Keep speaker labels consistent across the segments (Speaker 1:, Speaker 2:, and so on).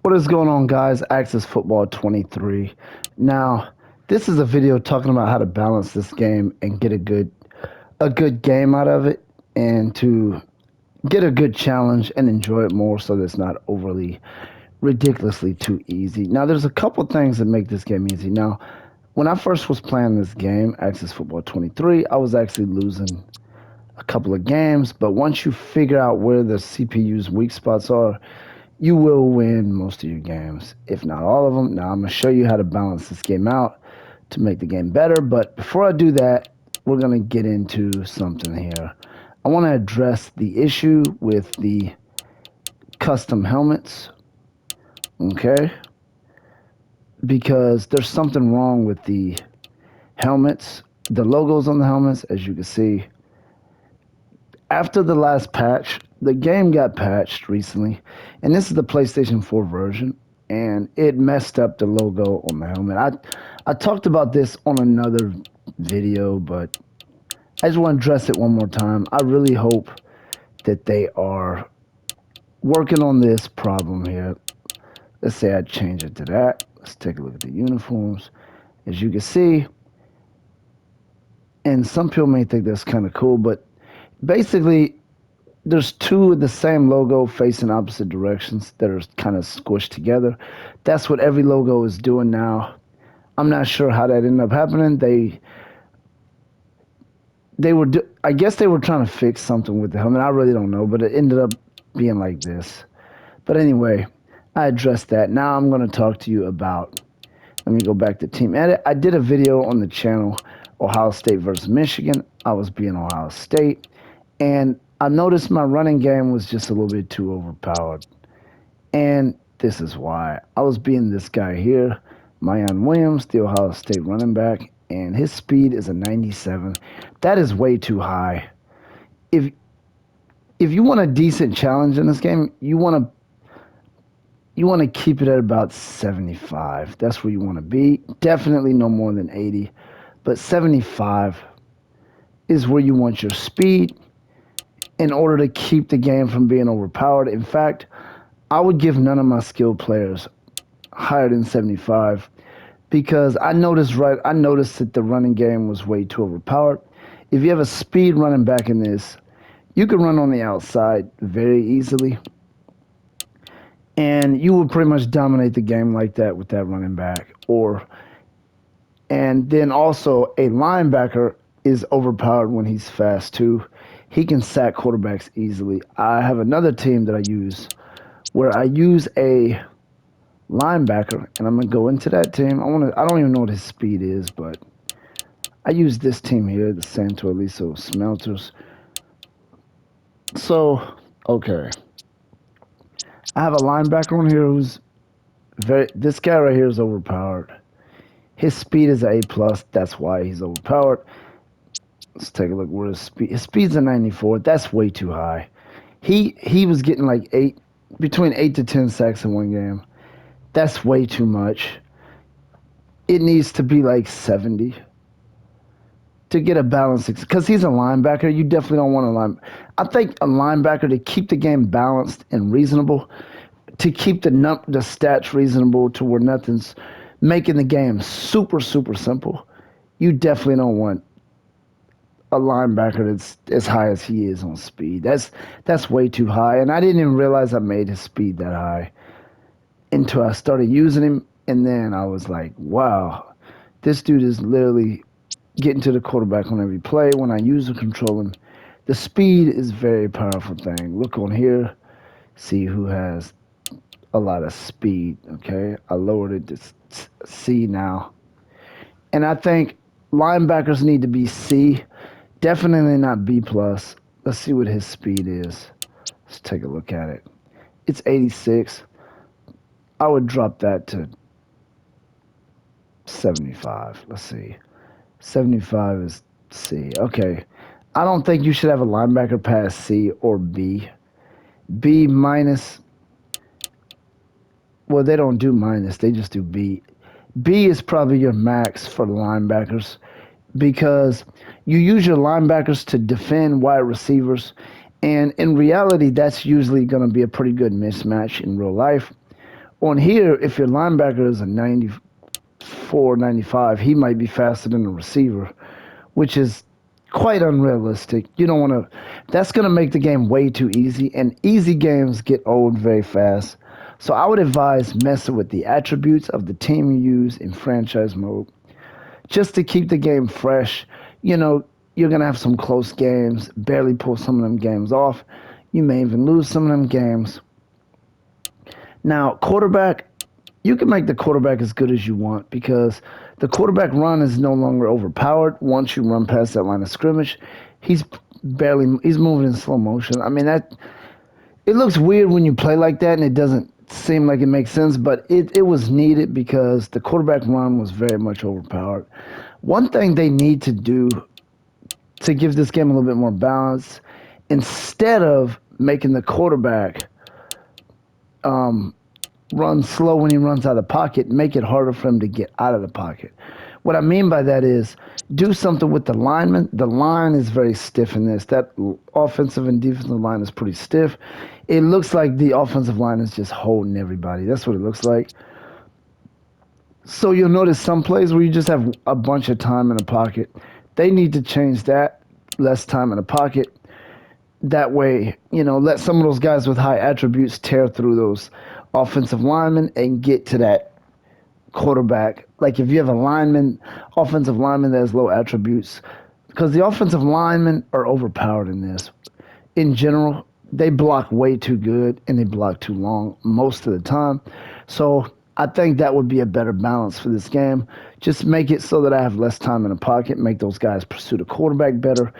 Speaker 1: What is going on, guys? Axis Football 23. Now, this is a video talking about how to balance this game and get a good game out of it, and to get a good challenge and enjoy it more so that it's not overly ridiculously too easy. Now, there's a couple things that make this game easy. Now, when I first was playing this game, Axis Football 23, I was actually losing a couple of games, but once you figure out where the CPU's weak spots are, you will win most of your games, if not all of them. Now, I'm going to show you how to balance this game out to make the game better, but before I do that, we're going to get into something here. I want to address the issue with the custom helmets, okay? Because there's something wrong with the helmets, the logos on the helmets, as you can see. After the last patch, the game got patched recently, and this is the PlayStation 4 version, and it messed up the logo on the helmet. I talked about this on another video, but I just want to address it one more time. I really hope that they are working on this problem here. Let's say I change it to that. Let's take a look at the uniforms. As you can see, and some people may think that's kind of cool, but basically there's two of the same logo facing opposite directions that are kind of squished together. That's what every logo is doing now. I'm not sure how that ended up happening. I guess they were trying to fix something with the helmet. I really don't know, but it ended up being like this. But anyway, I addressed that. Now I'm going to talk to you about, let me go back to team edit. I did a video on the channel, Ohio State versus Michigan. I was being Ohio State, and I noticed my running game was just a little bit too overpowered. And this is why. I was being this guy here, Mayan Williams, the Ohio State running back, and his speed is a 97. That is way too high. If you want a decent challenge in this game, you want to keep it at about 75. That's where you want to be. Definitely no more than 80, but 75 is where you want your speed in order to keep the game from being overpowered. In fact, I would give none of my skilled players higher than 75, because I noticed that the running game was way too overpowered. If you have a speed running back in this, you can run on the outside very easily, and you will pretty much dominate the game like that with that running back. And then also a linebacker is overpowered when he's fast too. He can sack quarterbacks easily. I have another team that I use where I use a linebacker, and I'm gonna go into that team. I don't even know what his speed is, but I use this team here, the Santo Aliso Smelters. So, okay. I have a linebacker on here who's this guy right here is overpowered. His speed is an A plus. That's why he's overpowered. Let's take a look where his speed's a 94. That's way too high. He was getting like between 8 to 10 sacks in one game. That's way too much. It needs to be like 70 to get a balance, because he's a linebacker. You definitely don't want I think a linebacker, to keep the game balanced and reasonable, to keep the stats reasonable to where nothing's making the game super simple. You definitely don't want a linebacker that's as high as he is on speed. That's way too high, and I didn't even realize I made his speed that high until I started using him, and then I was like, wow, this dude is literally getting to the quarterback on every play. When I use the controlling, the speed is a very powerful thing. Look on here, see who has a lot of speed. Okay, I lowered it to C now, and I think linebackers need to be C, definitely not B plus. Let's see what his speed is. Let's take a look at it. It's 86. I would drop that to 75. Let's see. 75 is C. Okay. I don't think you should have a linebacker past C or B. B minus. Well, they don't do minus. They just do B. B is probably your max for linebackers, because you use your linebackers to defend wide receivers. And in reality, that's usually going to be a pretty good mismatch in real life. On here, if your linebacker is a 94, 95, he might be faster than the receiver, which is quite unrealistic. You don't want to. That's going to make the game way too easy, and easy games get old very fast. So I would advise messing with the attributes of the team you use in franchise mode just to keep the game fresh. You know, you're going to have some close games, barely pull some of them games off. You may even lose some of them games. Now, quarterback, you can make the quarterback as good as you want because the quarterback run is no longer overpowered once you run past that line of scrimmage. He's he's moving in slow motion. I mean, that it looks weird when you play like that and it doesn't seem like it makes sense, but it was needed because the quarterback run was very much overpowered. One thing they need to do to give this game a little bit more balance, instead of making the quarterback run slow when he runs out of the pocket, make it harder for him to get out of the pocket. What I mean by that is do something with the lineman. The line is very stiff in this. That offensive and defensive line is pretty stiff. It looks like the offensive line is just holding everybody. That's what it looks like. So you'll notice some plays where you just have a bunch of time in the pocket. They need to change that. Less time in the pocket. That way, let some of those guys with high attributes tear through those offensive linemen and get to that quarterback. Like if you have offensive lineman that has low attributes, because the offensive linemen are overpowered in this. In general, they block way too good and they block too long most of the time. So I think that would be a better balance for this game. Just make it so that I have less time in the pocket, make those guys pursue the quarterback better,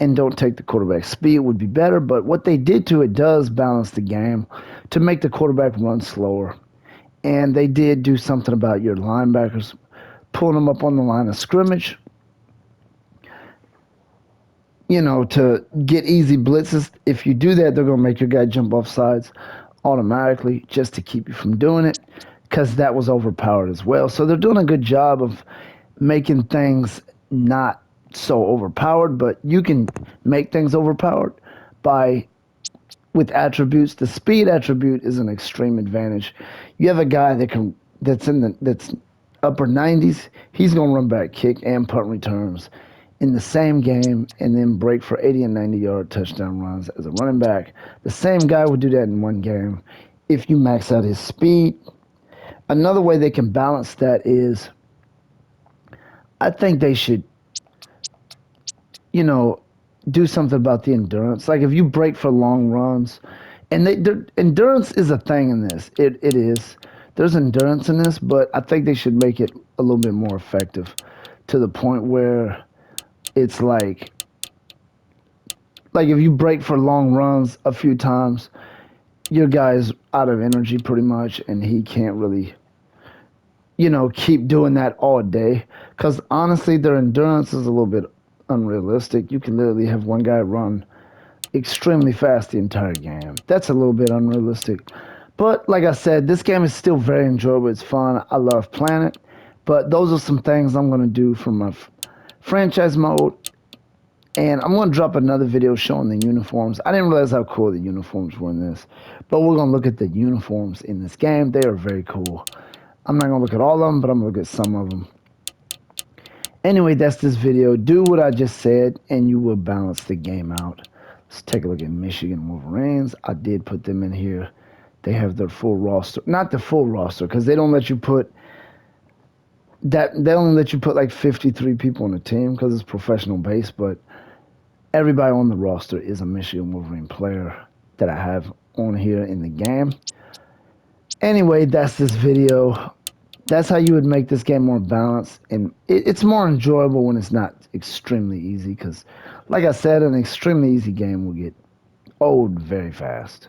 Speaker 1: and don't take the quarterback. Speed would be better, but what they did to it does balance the game to make the quarterback run slower. And they did do something about your linebackers, pulling them up on the line of scrimmage, to get easy blitzes. If you do that, they're going to make your guy jump off sides automatically just to keep you from doing it because that was overpowered as well. So they're doing a good job of making things not so overpowered, but you can make things overpowered with attributes. The speed attribute is an extreme advantage. You have a guy that's upper 90s. He's going to run back, kick, and punt returns in the same game and then break for 80 and 90-yard touchdown runs as a running back. The same guy would do that in one game if you max out his speed. Another way they can balance that is I think they should, do something about the endurance. Like if you break for long runs, and endurance is a thing in this. It is. There's endurance in this, but I think they should make it a little bit more effective to the point where it's like if you break for long runs a few times, your guy's out of energy pretty much, and he can't really, keep doing that all day. Because honestly, their endurance is a little bit unrealistic. You can literally have one guy run extremely fast the entire game. That's a little bit unrealistic. But like I said, this game is still very enjoyable. It's fun. I love playing it. But those are some things I'm going to do for my franchise mode. And I'm going to drop another video showing the uniforms. I didn't realize how cool the uniforms were in this. But we're going to look at the uniforms in this game. They are very cool. I'm not going to look at all of them, but I'm going to look at some of them. Anyway, that's this video. Do what I just said, and you will balance the game out. Let's take a look at Michigan Wolverines. I did put them in here. They have their full roster. Not the full roster, because they don't let you put that. They only let you put like 53 people on the team because it's professional base, but everybody on the roster is a Michigan Wolverine player that I have on here in the game. Anyway, that's this video. That's how you would make this game more balanced, and it's more enjoyable when it's not extremely easy because, like I said, an extremely easy game will get old very fast.